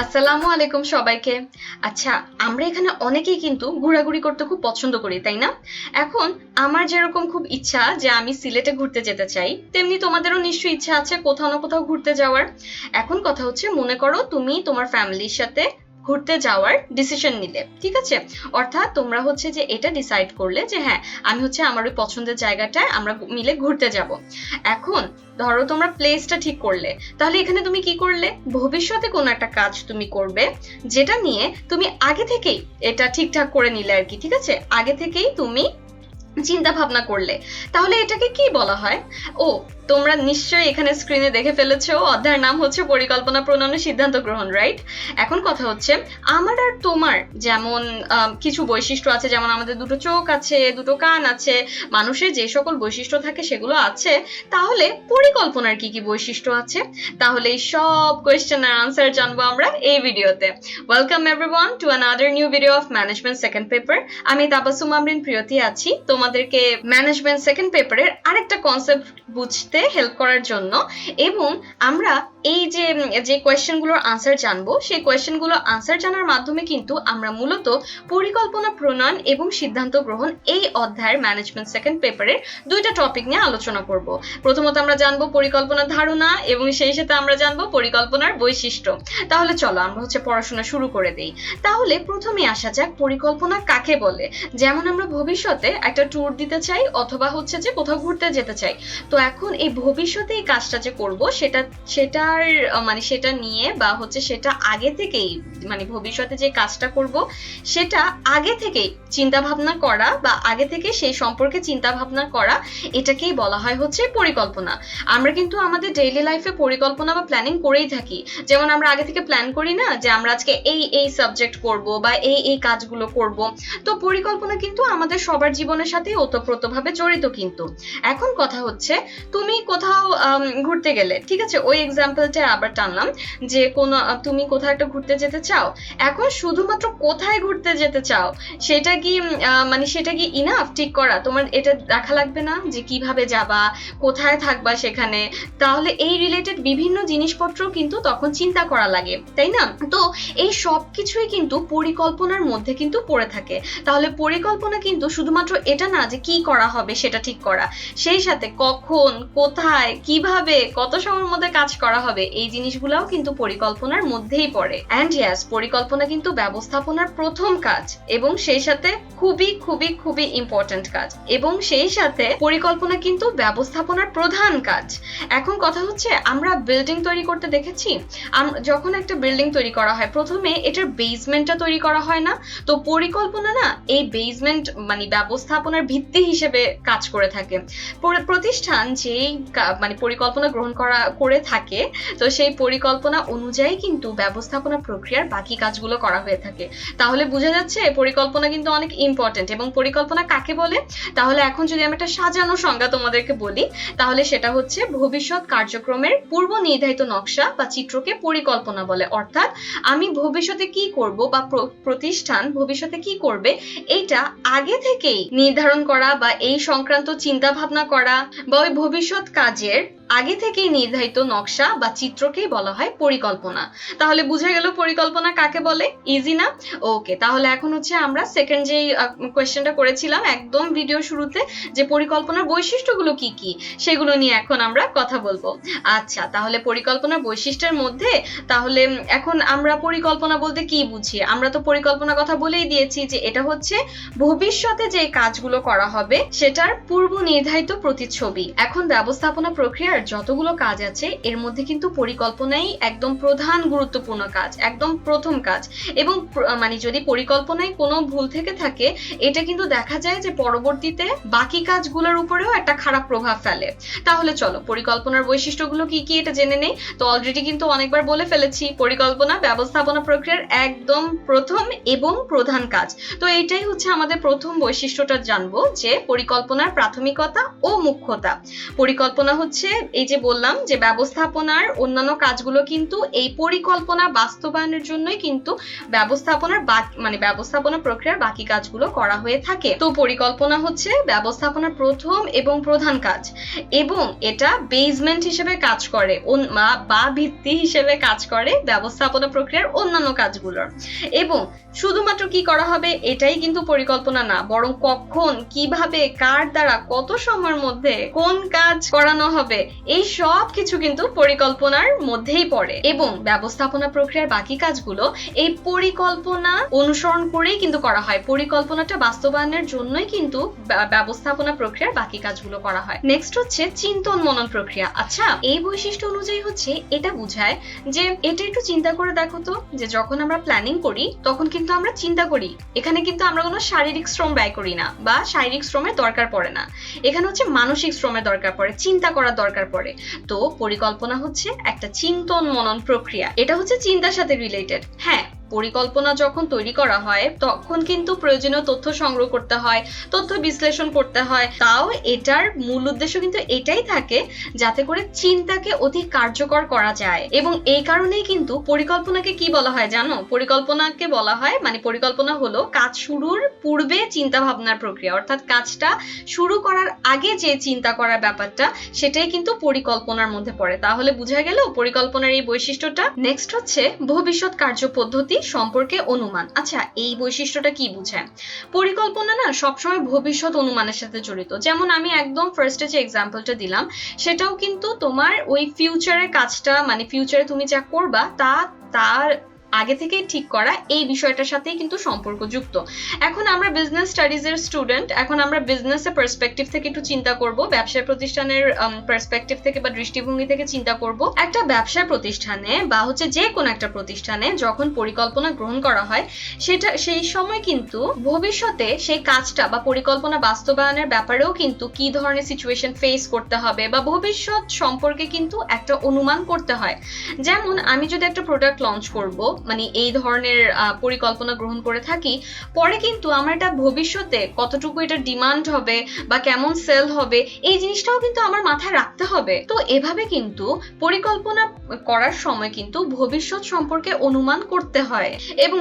আসসালামু আলাইকুম সবাইকে। আচ্ছা, আমরা এখানে অনেকেই কিন্তু ঘোরাঘুরি করতে খুব পছন্দ করি, তাই না? এখন আমার যেরকম খুব ইচ্ছা যে আমি সিলেটে ঘুরতে যেতে চাই, তেমনি তোমাদেরও নিশ্চয়ই ইচ্ছা আছে কোথাও না কোথাও ঘুরতে যাওয়ার। এখন কথা হচ্ছে, মনে করো তুমি তোমার ফ্যামিলির সাথে ঘুরতে যাওয়ার ডিসিশন নিলে, ঠিক আছে? অর্থাৎ তোমরা হচ্ছে যে এটা ডিসাইড করলে যে হ্যাঁ, আমি হচ্ছে আমার ওই পছন্দের জায়গাটায় আমরা মিলে ঘুরতে যাব। এখন ধরো তোমরা প্লেসটা ঠিক করলে, তাহলে এখানে তুমি কি করলে, ভবিষ্যতে কোনো একটা কাজ তুমি করবে যেটা নিয়ে তুমি আগে থেকেই এটা ঠিকঠাক করে নিলে আর কি, ঠিক আছে? আগে থেকেই তুমি চিন্তা ভাবনা করলে, তাহলে এটাকে কি বলা হয়? ও, তোমরা নিশ্চয়ই এখানে স্ক্রিনে দেখে ফেলেছো, অধ্যায়ের নাম হচ্ছে পরিকল্পনা প্রণয়ন ও সিদ্ধান্ত গ্রহণ, রাইট? এখন কথা হচ্ছে, আমার আর তোমার যেমন কিছু বৈশিষ্ট্য আছে, যেমন আমাদের দুটো চোখ আছে, দুটো কান আছে, মানুষের যে সকল বৈশিষ্ট্য থাকে সেগুলো আছে, তাহলে পরিকল্পনার কি কি বৈশিষ্ট্য আছে? তাহলে এই সব কোয়েশ্চেনের আনসার জানবো আমরা এই ভিডিওতে। Welcome everyone to another new video of management second paper. আমি তাবাসসুম আমরিন প্রিয়তি আছি তোমাদেরকে ম্যানেজমেন্ট সেকেন্ড পেপারের আরেকটা কনসেপ্ট বুঝতে হেল্প করার জন্য। এবং আমরা এই যে যে কোয়েশ্চেনগুলোর আনসার জানবো, সেই কোয়েশ্চেনগুলোর আনসার জানার মাধ্যমে কিন্তু আমরা মূলত পরিকল্পনা প্রণয়ন এবং সিদ্ধান্ত গ্রহণ এই অধ্যায়ের ম্যানেজমেন্ট সেকেন্ড পেপারের দুইটা টপিক নিয়ে আলোচনা করব। প্রথমত আমরা জানবো পরিকল্পনার ধারণা এবং সেই সাথে আমরা জানবো পরিকল্পনার বৈশিষ্ট্য। তাহলে চলো আমরা হচ্ছে পড়াশোনা শুরু করে দেই। তাহলে প্রথমে আসা যাক, পরিকল্পনা কাকে বলে? যেমন আমরা ভবিষ্যতে একটা ট্যুর দিতে চাই অথবা হচ্ছে যে কোথাও ঘুরতে যেতে চাই, তো এখন এই ভবিষ্যতে এই কাজটা যে করব সেটার মানে সেটা নিয়ে বা হচ্ছে সেটা আগে থেকেই, মানে ভবিষ্যতে যে কাজটা করব সেটা আগে থেকেই চিন্তা ভাবনা করা বা আগে থেকে সেই সম্পর্কে চিন্তা ভাবনা করা, এটাকেই বলা হয় হচ্ছে পরিকল্পনা। আমরা কিন্তু আমাদের ডেইলি লাইফে পরিকল্পনা বা প্ল্যানিং করেই থাকি। যেমন আমরা আগে থেকে প্ল্যান করি না যে আমরা আজকে এই এই সাবজেক্ট করব বা এই এই কাজগুলো করব। তো পরিকল্পনা কিন্তু আমাদের সবার জীবনের সাথে ওতপ্রোতভাবে জড়িত। কিন্তু এখন কথা হচ্ছে, তুমি কোথাও ঘুরতে গেলে, ঠিক আছে, ওই এক্সাম্পলটা আবার টানলাম যে তুমি কোথাও একটা ঘুরতে যেতে চাও। এখন শুধুমাত্র কোথায় ঘুরতে যেতে চাও সেটা কি মানে সেটা কি ইনাফ ঠিক করা? তোমার এটা দেখা লাগবে না যে কিভাবে যাবা, কোথায় থাকবা সেখানে? তাহলে এই রিলেটেড বিভিন্ন জিনিসপত্র কিন্তু তখন চিন্তা করা লাগে, তাই না? তো এই সব কিছুই কিন্তু পরিকল্পনার মধ্যে কিন্তু পড়ে থাকে। তাহলে পরিকল্পনা কিন্তু শুধুমাত্র এটা না যে কি করা হবে সেটা ঠিক করা, সেই সাথে কখন, কোথায়, কিভাবে, কত সময়ের মধ্যে কাজ করা হবে, এই জিনিসগুলোও কিন্তু পরিকল্পনার মধ্যেই পড়ে। অ্যান্ড ইয়েস, পরিকল্পনা কিন্তু ব্যবস্থাপনার প্রথম কাজ এবং সেই সাথে খুবই খুবই খুবই ইম্পর্টেন্ট কাজ, এবং সেই সাথে পরিকল্পনা কিন্তু ব্যবস্থাপনার প্রধান কাজ। এখন কথা হচ্ছে, আমরা বিল্ডিং তৈরি করতে দেখেছি, যখন একটা বিল্ডিং তৈরি করা হয় প্রথমে এটার বেসমেন্টটা তৈরি করা হয় না? তো পরিকল্পনা না এই বেসমেন্ট মানে ব্যবস্থাপনার ভিত্তি হিসেবে কাজ করে থাকে। প্রতিষ্ঠান যেই মানে পরিকল্পনা গ্রহণ করে থাকে, তো সেই পরিকল্পনা অনুযায়ী কিন্তু ব্যবস্থাপনা প্রক্রিয়ার বাকি কাজগুলো করা হয়ে থাকে। তাহলে বোঝা যাচ্ছে পরিকল্পনা কিন্তু অনেক ইম্পর্টেন্ট। এবং পরিকল্পনা কাকে বলে? তাহলে এখন যদি আমি একটা সাজানো সংজ্ঞা তোমাদেরকে বলি, তাহলে সেটা হচ্ছে ভবিষ্যৎ কার্যক্রমের পূর্ব নির্ধারিত নকশা বা চিত্রকে পরিকল্পনা বলে। অর্থাৎ আমি ভবিষ্যতে কি করব বা প্রতিষ্ঠান ভবিষ্যতে কি করবে এইটা আগে থেকেই নির্ধারণ করা বা এই সংক্রান্ত চিন্তা ভাবনা করা, বা ওই ভবিষ্যৎ কাজের আগে থেকেই নির্ধারিত নকশা বা চিত্রকেই বলা হয় পরিকল্পনা। তাহলে বুঝা গেল পরিকল্পনা কাকে বলে? ইজি না? ওকে, তাহলে এখন হচ্ছে আমরা সেকেন্ড যে কোয়েশ্চেনটা করেছিলাম একদম ভিডিও শুরুতে, যে পরিকল্পনার বৈশিষ্ট্যগুলো কি কি, সেগুলো নিয়ে এখন আমরা কথা বলবো। আচ্ছা, তাহলে পরিকল্পনার বৈশিষ্ট্যের মধ্যে তাহলে এখন আমরা পরিকল্পনা বলতে কি বুঝি? আমরা তো পরিকল্পনার কথা বলেই দিয়েছি যে এটা হচ্ছে ভবিষ্যতে যে কাজগুলো করা হবে সেটার পূর্ব নির্ধারিত প্রতিচ্ছবি। এখন ব্যবস্থাপনা প্রক্রিয়ার যতগুলো কাজ আছে এর মধ্যে কিন্তু পরিকল্পনাই একদম প্রধান গুরুত্বপূর্ণ কাজ, একদম প্রথম কাজ। এবং মানে যদি পরিকল্পনায় কোনো ভুল থেকে থাকে, এটা কিন্তু দেখা যায় যে পরবর্তীতে বাকি কাজগুলোর উপরেও একটা খারাপ প্রভাব ফেলে। তাহলে চলো পরিকল্পনার বৈশিষ্ট্যগুলো কি কি এটা জেনে নেই। তো অলরেডি কিন্তু অনেকবার বলে ফেলেছি, পরিকল্পনা ব্যবস্থাপনা প্রক্রিয়ার একদম প্রথম এবং প্রধান কাজ। তো এইটাই হচ্ছে আমাদের প্রথম বৈশিষ্ট্যটা জানবো, যে পরিকল্পনার প্রাথমিকতা ও মুখ্যতা। পরিকল্পনা হচ্ছে এই যে বললাম যে ব্যবস্থাপনার অন্যান্য কাজগুলো কিন্তু এই পরিকল্পনা বাস্তবায়নের জন্যই কিন্তু ব্যবস্থাপনা প্রক্রিয়ার বাকি কাজগুলো করা হয়ে থাকে। তো পরিকল্পনা হচ্ছে ব্যবস্থাপনার প্রথম এবং প্রধান কাজ, এবং এটা বেসমেন্ট হিসেবে কাজ করে বা ভিত্তি হিসেবে কাজ করে ব্যবস্থাপনা প্রক্রিয়ার অন্যান্য কাজগুলোর। এবং শুধুমাত্র কি করা হবে এটাই কিন্তু পরিকল্পনা না, বরং কখন, কিভাবে, কার দ্বারা, কত সময়ের মধ্যে কোন কাজ করানো হবে, এই সব কিছু কিন্তু পরিকল্পনার মধ্যেই পড়ে। এবং ব্যবস্থাপনা প্রক্রিয়ার বাকি কাজগুলো এই পরিকল্পনা অনুসরণ করেই কিন্তু করা হয়। পরিকল্পনাটা বাস্তবায়নের জন্যই কিন্তু ব্যবস্থাপনা প্রক্রিয়ার বাকি কাজগুলো করা হয়। নেক্সট হচ্ছে চিন্তন মনন প্রক্রিয়া। আচ্ছা, এই বৈশিষ্ট্য অনুযায়ী হচ্ছে এটা বোঝায় যে এটা একটু চিন্তা করে দেখো তো, যে যখন আমরা প্ল্যানিং করি তখন কিন্তু আমরা চিন্তা করি, এখানে কিন্তু আমরা কোনো শারীরিক শ্রম ব্যয় করি না বা শারীরিক শ্রমের দরকার পড়ে না, এখানে হচ্ছে মানসিক শ্রমের দরকার পড়ে, চিন্তা করার দরকার পড়ে। তো পরিকল্পনা হচ্ছে একটা চিন্তন মনন প্রক্রিয়া, এটা হচ্ছে চিন্তার সাথে রিলেটেড। হ্যাঁ, পরিকল্পনা যখন তৈরি করা হয় তখন কিন্তু প্রয়োজনীয় তথ্য সংগ্রহ করতে হয়, তথ্য বিশ্লেষণ করতে হয়। তাও এটার মূল উদ্দেশ্য কিন্তু এটাই থাকে যাতে করে চিন্তাকে অধিক কার্যকর করা যায়। এবং এই কারণেই কিন্তু পরিকল্পনাকে কি বলা হয় জানো? পরিকল্পনাকে বলা হয়, পরিকল্পনা হলো কাজ শুরুর পূর্বে চিন্তা ভাবনার প্রক্রিয়া, অর্থাৎ কাজটা শুরু করার আগে যে চিন্তা করার ব্যাপারটা সেটাই কিন্তু পরিকল্পনার মধ্যে পড়ে। তাহলে বোঝা গেল পরিকল্পনার এই বৈশিষ্ট্যটা। নেক্সট হচ্ছে ভবিষ্যৎ কার্যপদ্ধতি সম্পর্কে অনুমান। আচ্ছা, এই বৈশিষ্ট্যটা কি বোঝায়? পরিকল্পনা না সবসময় ভবিষ্যৎ অনুমানের সাথে জড়িত। যেমন আমি একদম ফার্স্টে যে এক্সাম্পলটা দিলাম সেটাও কিন্তু তোমার ওই ফিউচারের কাজটা, ফিউচারে তুমি যা করবা তার আগে থেকে ঠিক করা এই বিষয়টার সাথেই কিন্তু সম্পর্কযুক্ত। এখন আমরা বিজনেস স্টাডিজ এর স্টুডেন্ট, এখন আমরা বিজনেসের পার্সপেক্টিভ থেকে একটু চিন্তা করব, ব্যবসায় প্রতিষ্ঠানের পার্সপেক্টিভ থেকে বা দৃষ্টিভঙ্গি থেকে চিন্তা করব। একটা ব্যবসায় প্রতিষ্ঠানে বা হচ্ছে যে কোনো একটা প্রতিষ্ঠানে যখন পরিকল্পনা গ্রহণ করা হয় সেই সময় কিন্তু ভবিষ্যতে সেই কাজটা বা পরিকল্পনা বাস্তবায়নের ব্যাপারেও কিন্তু কি ধরনের সিচুয়েশন ফেস করতে হবে বা ভবিষ্যৎ সম্পর্কে কিন্তু একটা অনুমান করতে হয়। যেমন আমি যদি একটা প্রোডাক্ট লঞ্চ করব, এই ধরনের পরিকল্পনা গ্রহণ করে থাকি, পরে কিন্তু আমার এটা ভবিষ্যতে কতটুকু এটা ডিমান্ড হবে বা কেমন সেল হবে এই জিনিসটাও কিন্তু আমার মাথায় রাখতে হবে। তো এভাবে কিন্তু পরিকল্পনা করার সময় কিন্তু ভবিষ্যৎ সম্পর্কে অনুমান করতে হয়। এবং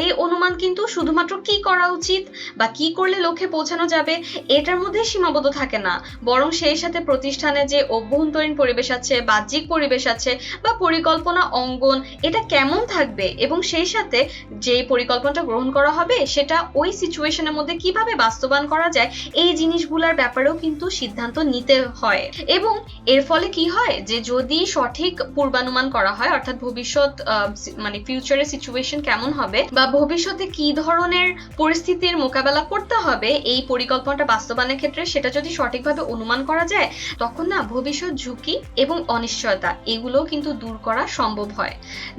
এই অনুমান কিন্তু শুধুমাত্র কি করা উচিত বা কি করলে লক্ষ্যে পৌঁছানো যাবে এটার মধ্যে সীমাবদ্ধ থাকে না, বরং সেই সাথে প্রতিষ্ঠানে যে অভ্যন্তরীণ পরিবেশ আছে, বাহ্যিক পরিবেশ আছে বা পরিকল্পনা অঙ্গন এটা কেমন থাকবে, এবং সেই সাথে যে পরিকল্পনাটা গ্রহণ করা হবে সেটা ওই সিচুয়েশনের মধ্যে কিভাবে বাস্তবায়ন করা যায় এই জিনিসগুলোর ব্যাপারেও কিন্তু সিদ্ধান্ত নিতে হয়। এবং এর ফলে কি হয় যে যদি সঠিক পূর্বানুমান করা হয়, অর্থাৎ ভবিষ্যৎ ফিউচারের সিচুয়েশন কেমন হবে বা ভবিষ্যতে কি ধরনের পরিস্থিতির মোকাবেলা করতে হবে এই পরিকল্পনাটা বাস্তবায়নের ক্ষেত্রে, সেটা যদি সঠিকভাবে অনুমান করা যায় তখন না ভবিষ্যৎ ঝুঁকি এবং অনিশ্চয়তা এগুলো কিন্তু দূর করা সম্ভব হয়।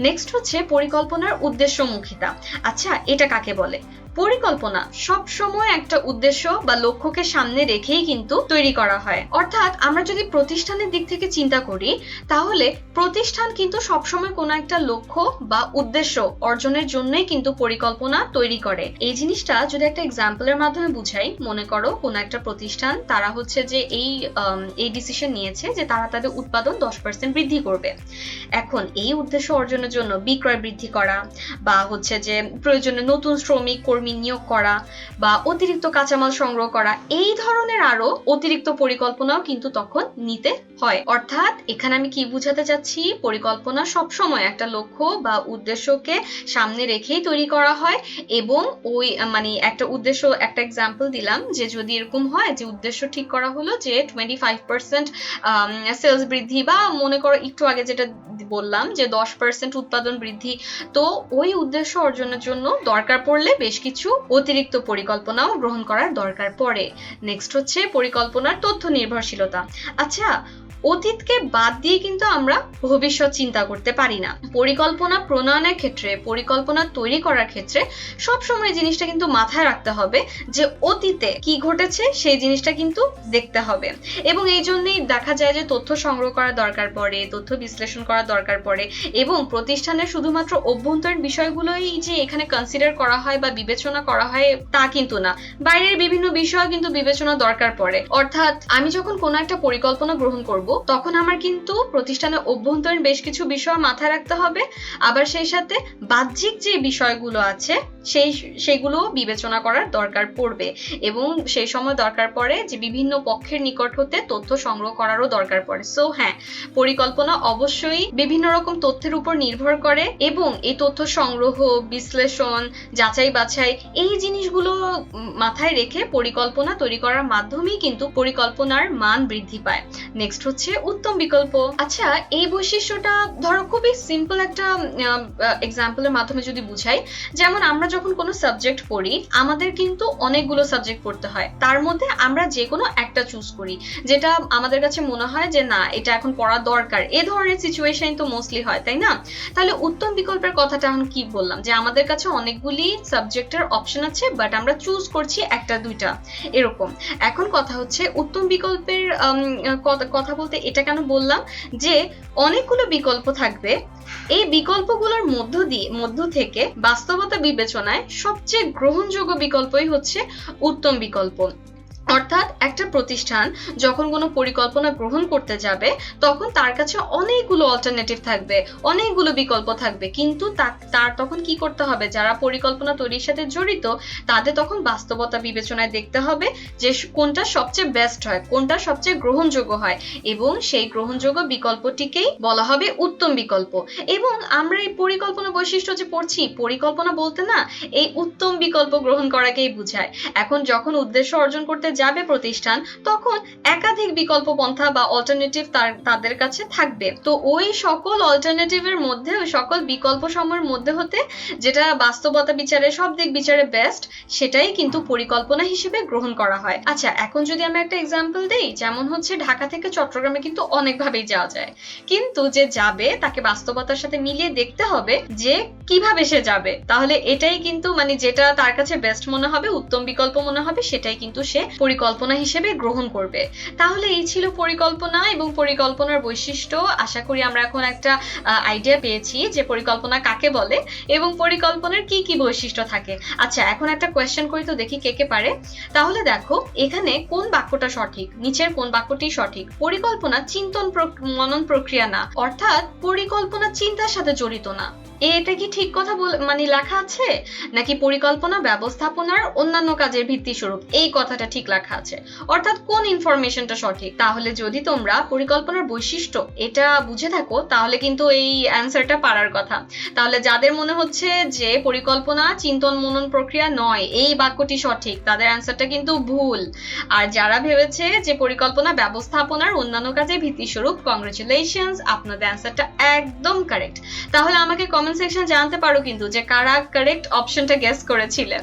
নেক্সট হচ্ছে পরিকল্পনার উদ্দেশ্যমুখিতা। আচ্ছা, এটা কাকে বলে? পরিকল্পনা সব সময় একটা উদ্দেশ্য বা লক্ষ্যকে সামনে রেখেই কিন্তু তৈরি করা হয়। অর্থাৎ আমরা যদি প্রতিষ্ঠানের দিক থেকে চিন্তা করি তাহলে প্রতিষ্ঠান কিন্তু সবসময় কোনো একটা লক্ষ্য বা উদ্দেশ্য অর্জনের জন্যই কিন্তু পরিকল্পনা তৈরি করে। এই জিনিসটা যদি একটা এক্সাম্পলের মাধ্যমে বুঝাই, মনে করো কোনো একটা প্রতিষ্ঠান তারা হচ্ছে যে এই ডিসিশন নিয়েছে যে তারা তাদের উৎপাদন 10% বৃদ্ধি করবে। এখন এই উদ্দেশ্য অর্জনের জন্য বিক্রয় বৃদ্ধি করা বা হচ্ছে যে প্রয়োজনে নতুন শ্রমিক কর্মী নিয়োগ করা বা অতিরিক্ত কাঁচামাল সংগ্রহ করা, এই ধরনের আরো অতিরিক্ত পরিকল্পনাও কিন্তু তখন নিতে হয়। অর্থাৎ এখানে আমি কি বুঝাতে চাচ্ছি, পরিকল্পনা সবসময় একটা লক্ষ্য বা উদ্দেশ্যকে সামনে রেখেই তৈরি করা হয়। এবং ওই একটা উদ্দেশ্য, একটা এক্সাম্পল দিলাম যে যদি এরকম হয় যে উদ্দেশ্য ঠিক করা হলো যে 25% সেলস বৃদ্ধি, বা মনে করো একটু আগে যেটা বললাম যে 10% উৎপাদন বৃদ্ধি, তো ওই উদ্দেশ্য অর্জনের জন্য দরকার পড়লে বেশ কিছু অতিরিক্ত পরিকল্পনাও গ্রহণ করার দরকার পড়ে। নেক্সট হচ্ছে পরিকল্পনার তথ্য নির্ভরশীলতা। আচ্ছা, অতীতকে বাদ দিয়ে কিন্তু আমরা ভবিষ্যৎ চিন্তা করতে পারি না। পরিকল্পনা প্রণয়নের ক্ষেত্রে, পরিকল্পনা তৈরি করার ক্ষেত্রে সবসময় জিনিসটা কিন্তু মাথায় রাখতে হবে যে অতীতে কি ঘটেছে সেই জিনিসটা কিন্তু দেখতে হবে। এবং এই জন্যই দেখা যায় যে তথ্য সংগ্রহ করার দরকার পড়ে, তথ্য বিশ্লেষণ করার দরকার পড়ে। এবং প্রতিষ্ঠানের শুধুমাত্র অভ্যন্তরীণ বিষয়গুলোই যে এখানে কনসিডার করা হয় বা বিবেচনা করা হয় তা কিন্তু না, বাইরের বিভিন্ন বিষয় কিন্তু বিবেচনা দরকার পড়ে। অর্থাৎ আমি যখন কোনো একটা পরিকল্পনা গ্রহণ করব করব, তখন আমার কিন্তু প্রতিষ্ঠানের অভ্যন্তরীণ বেশ কিছু বিষয় মাথায় রাখতে হবে, আবার সেই সাথে বাহ্যিক যে বিষয়গুলো আছে সেইগুলো বিবেচনা করার দরকার পড়বে, এবং সেই সময় দরকার পড়ে যে বিভিন্ন পক্ষের নিকট হতে তথ্য সংগ্রহ করারও দরকার পড়ে। সো হ্যাঁ, পরিকল্পনা অবশ্যই বিভিন্ন রকম তথ্যের উপর নির্ভর করে, এবং এই তথ্য সংগ্রহ, বিশ্লেষণ, যাচাই বাছাই এই জিনিসগুলো মাথায় রেখে পরিকল্পনা তৈরি করার মাধ্যমেই কিন্তু পরিকল্পনার মান বৃদ্ধি পায়। নেক্সট হচ্ছে উত্তম বিকল্প। আচ্ছা, এই বৈশিষ্ট্যটা ধরো খুবই সিম্পল একটা এক্সাম্পলের মাধ্যমে যদি বুঝাই, যেমন আমরা যখন কোনো সাবজেক্ট পড়ি, আমাদের কিন্তু অনেকগুলো সাবজেক্ট পড়তে হয়, তার মধ্যে আমরা যে কোনো একটা চুজ করি যেটা আমাদের কাছে মনে হয় যে না, এটা এখন পড়া দরকার। এই ধরনের সিচুয়েশন তো মোস্টলি হয়, তাই না? তাহলে উত্তম বিকল্পের কথাটা এখন কি বললাম, যে আমাদের কাছে অনেকগুলি সাবজেক্টের অপশন আছে, বাট আমরা চুজ করছি একটা দুইটা এরকম। এখন কথা হচ্ছে উত্তম বিকল্পের কথা বলতে এটা কেন বললাম, যে অনেকগুলো বিকল্প থাকবে, এই বিকল্পগুলোর মধ্য থেকে বাস্তবতা বিবেচনায় সবচেয়ে গ্রহণযোগ্য বিকল্পই হচ্ছে উত্তম বিকল্প। অর্থাৎ একটা প্রতিষ্ঠান যখন কোনো পরিকল্পনা গ্রহণ করতে যাবে, তখন তার কাছে অনেকগুলো অল্টারনেটিভ থাকবে, অনেকগুলো বিকল্প থাকবে, কিন্তু তার তখন কি করতে হবে, যারা পরিকল্পনা তৈরির সাথে জড়িত তাদের তখন বাস্তবতা বিবেচনায় দেখতে হবে যে কোনটা সবচেয়ে বেস্ট হয়, কোনটা সবচেয়ে গ্রহণযোগ্য হয়, এবং সেই গ্রহণযোগ্য বিকল্পটিকেই বলা হবে উত্তম বিকল্প। এবং আমরা এই পরিকল্পনা বৈশিষ্ট্য যে পড়ছি, পরিকল্পনা বলতে না এই উত্তম বিকল্প গ্রহণ করাকেই বোঝায়। এখন যখন উদ্দেশ্য অর্জন করতে যাবে প্রতিষ্ঠান, তখন একাধিক বিকল্প পন্থা বা অল্টারনেটিভ তাদের কাছে থাকবে। তো ওই সকল অল্টারনেটিভের মধ্যে, ওই সকল বিকল্প সমূহের মধ্যে হতে যেটা বাস্তবতা বিচারে সব দিক বিচারে বেস্ট, সেটাই কিন্তু পরিকল্পনা হিসেবে গ্রহণ করা হয়। আচ্ছা, এখন যদি আমি একটা এক্সাম্পল দেই, যেমন হচ্ছে ঢাকা থেকে চট্টগ্রামে কিন্তু অনেকভাবেই যাওয়া যায়, কিন্তু যে যাবে তাকে বাস্তবতার সাথে মিলিয়ে দেখতে হবে যে কিভাবে সে যাবে। তাহলে এটাই কিন্তু মানে যেটা তার কাছে বেস্ট মনে হবে, উত্তম বিকল্প মনে হবে, সেটাই কিন্তু সে পরিকল্পনা হিসেবে গ্রহণ করবে। তাহলে এই ছিল পরিকল্পনা এবং পরিকল্পনার বৈশিষ্ট্য। আশা করি আমরা এখন একটা আইডিয়া পেয়েছি যে পরিকল্পনা কাকে বলে এবং পরিকল্পনার কি কি বৈশিষ্ট্য থাকে। আচ্ছা, এখন একটা কোয়েশ্চেন করি তো, দেখি কে কে পারে। তাহলে দেখো, এখানে কোন বাক্যটা সঠিক, নিচের কোন বাক্যটি সঠিক? পরিকল্পনা চিন্তন মনন প্রক্রিয়া না, অর্থাৎ পরিকল্পনা চিন্তার সাথে জড়িত না। এটা কি ঠিক কথা মানে লেখা আছে, নাকি পরিকল্পনা ব্যবস্থাপনার অন্যান্য কাজের ভিত্তি স্বরূপ? এই কথাটা ঠিক লেখা আছে, অর্থাৎ কোন ইনফরমেশনটা সঠিক? তাহলে যদি তোমরা পরিকল্পনার বৈশিষ্ট্য এটা বুঝে থাকো, তাহলে কিন্তু এই অ্যান্সারটা পারার কথা। তাহলে যাদের মনে হচ্ছে যে পরিকল্পনা চিন্তন মনন প্রক্রিয়া নয়, এই বাক্যটি সঠিক, তাদের অ্যান্সারটা কিন্তু ভুল। আর যারা ভেবেছে যে পরিকল্পনা ব্যবস্থাপনার অন্যান্য কাজের ভিত্তি স্বরূপ, কংগ্রেচুলেশনস, আপনাদের অ্যান্সারটা একদম কারেক্ট। তাহলে আমাকে কমেন্ট সেকশন জানতে পারো কিন্তু যে কারা কারেক্ট অপশনটা গেস করেছিলে।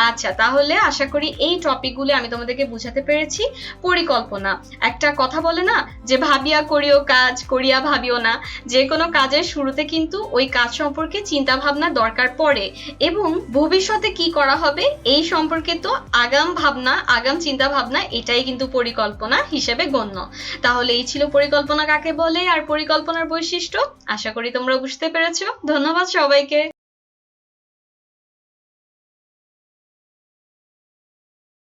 আচ্ছা, তাহলে আশা করি এই টপিকগুলো আমি তোমাদেরকে বুঝাতে পেরেছি। পরিকল্পনা, একটা কথা বলে না যে ভাবিয়া করিও কাজ, করিয়া ভাবিও না। যে কোনো কাজের শুরুতে কিন্তু ওই কাজ সম্পর্কে চিন্তা ভাবনা দরকার পড়ে, এবং ভবিষ্যতে কি করা হবে এই সম্পর্কে তো আগাম ভাবনা, আগাম চিন্তা ভাবনা, এটাই কিন্তু পরিকল্পনা হিসেবে গণ্য। তাহলে এই ছিল পরিকল্পনা কাকে বলে আর পরিকল্পনার বৈশিষ্ট্য। আশা করি তোমরা বুঝতে পেরেছো। ধন্যবাদ সবাইকে।